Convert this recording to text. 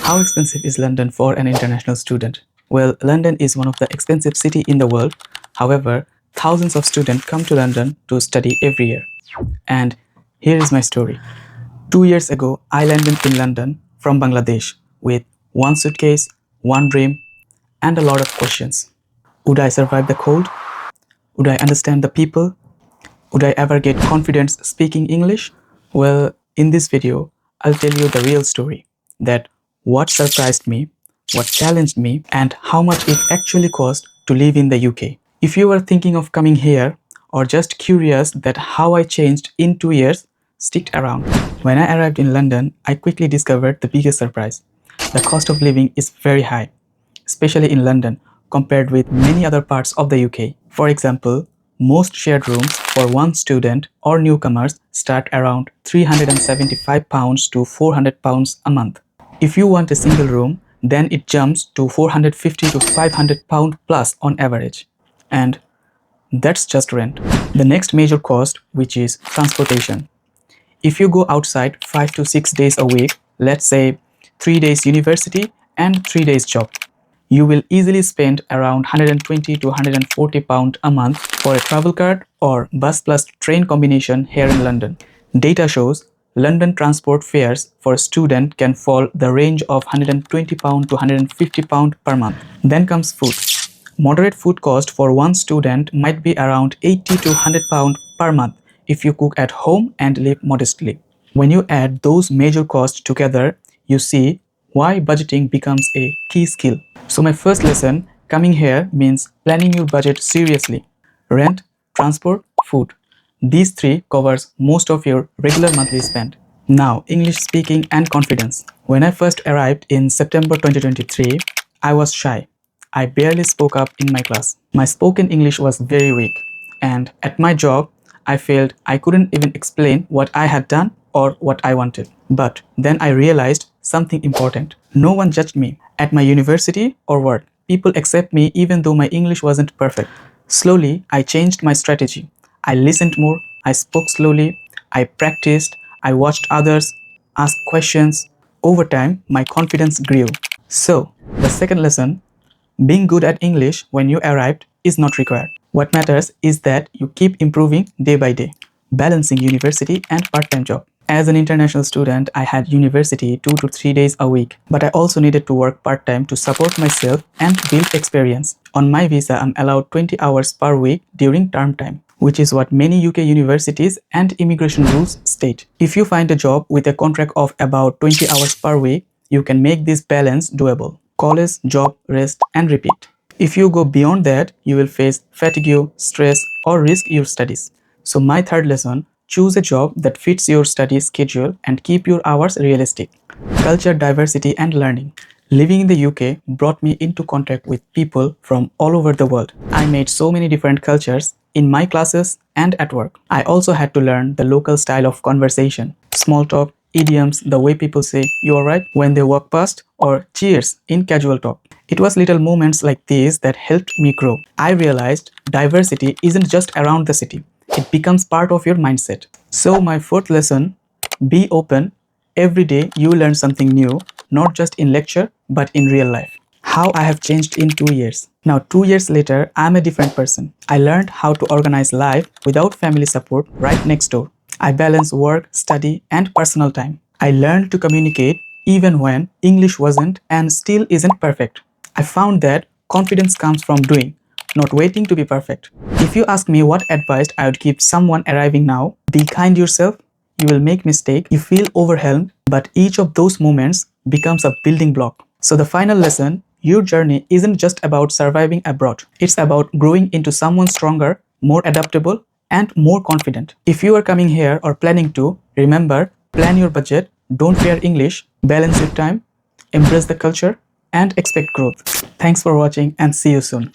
How expensive is London for an international student? Well, London is one of the expensive cities in the world. However, thousands of students come to London to study every year. And here is my story. 2 years ago, I landed in London from Bangladesh with one suitcase, one dream, and a lot of questions. Would I survive the cold? Would I understand the people? Would I ever get confidence speaking English? Well, in this video, I'll tell you the real story, that what surprised me, what challenged me, and how much it actually cost to live in the UK. If you are thinking of coming here or just curious that how I changed in 2 years, stick around. When I arrived in London, I quickly discovered the biggest surprise. The cost of living is very high, especially in London, compared with many other parts of the UK. For example, most shared rooms for one student or newcomers start around £375 to £400 a month. If you want a single room, then it jumps to £450 to £500 plus on average. And that's just rent. The next major cost, which is transportation. If you go outside 5 to 6 days a week, let's say 3 days university and 3 days job, you will easily spend around £120 to £140 a month for a travel card or bus plus train combination here in London. Data shows London transport fares for a student can fall the range of £120 to £150 per month. Then comes food. Moderate food cost for one student might be around £80 to £100 per month if you cook at home and live modestly. When you add those major costs together, you see why budgeting becomes a key skill. So my first lesson, coming here means planning your budget seriously. Rent, transport, food. These three covers most of your regular monthly spend. Now, English speaking and confidence. When I first arrived in September 2023, I was shy. I barely spoke up in my class. My spoken English was very weak. And at my job, I felt I couldn't even explain what I had done or what I wanted. But then I realized something important. No one judged me. At my university or work, people accept me even though my English wasn't perfect. Slowly, I changed my strategy. I listened more, I spoke slowly, I practiced, I watched others, asked questions. Over time, my confidence grew. So, the second lesson, being good at English when you arrived is not required. What matters is that you keep improving day by day, balancing university and part-time job. As an international student, I had university 2 to 3 days a week, but I also needed to work part-time to support myself and build experience. On my visa, I'm allowed 20 hours per week during term time, which is what many UK universities and immigration rules state. If you find a job with a contract of about 20 hours per week, you can make this balance doable. College, job, rest, and repeat. If you go beyond that, you will face fatigue, stress, or risk your studies. So my third lesson, choose a job that fits your study schedule and keep your hours realistic. Culture, diversity, and learning. Living in the UK brought me into contact with people from all over the world. I made so many different cultures in my classes and at work. I also had to learn the local style of conversation, small talk, idioms, the way people say "you alright" when they walk past, or cheers in casual talk. It was little moments like these that helped me grow. I realized diversity isn't just around the city. It becomes part of your mindset. So my fourth lesson, be open. Every day you learn something new, not just in lecture, but in real life. How I have changed in 2 years. Now 2 years later, I'm a different person. I learned how to organize life without family support right next door. I balance work, study, and personal time. I learned to communicate even when English wasn't and still isn't perfect. I found that confidence comes from doing, not waiting to be perfect. If you ask me what advice I would give someone arriving now, be kind yourself. You will make mistake, you feel overwhelmed, but each of those moments becomes a building block. So the final lesson, your journey isn't just about surviving abroad. It's about growing into someone stronger, more adaptable, and more confident. If you are coming here or planning to, remember, plan your budget, don't fear English, balance your time, embrace the culture, and expect growth. Thanks for watching and see you soon.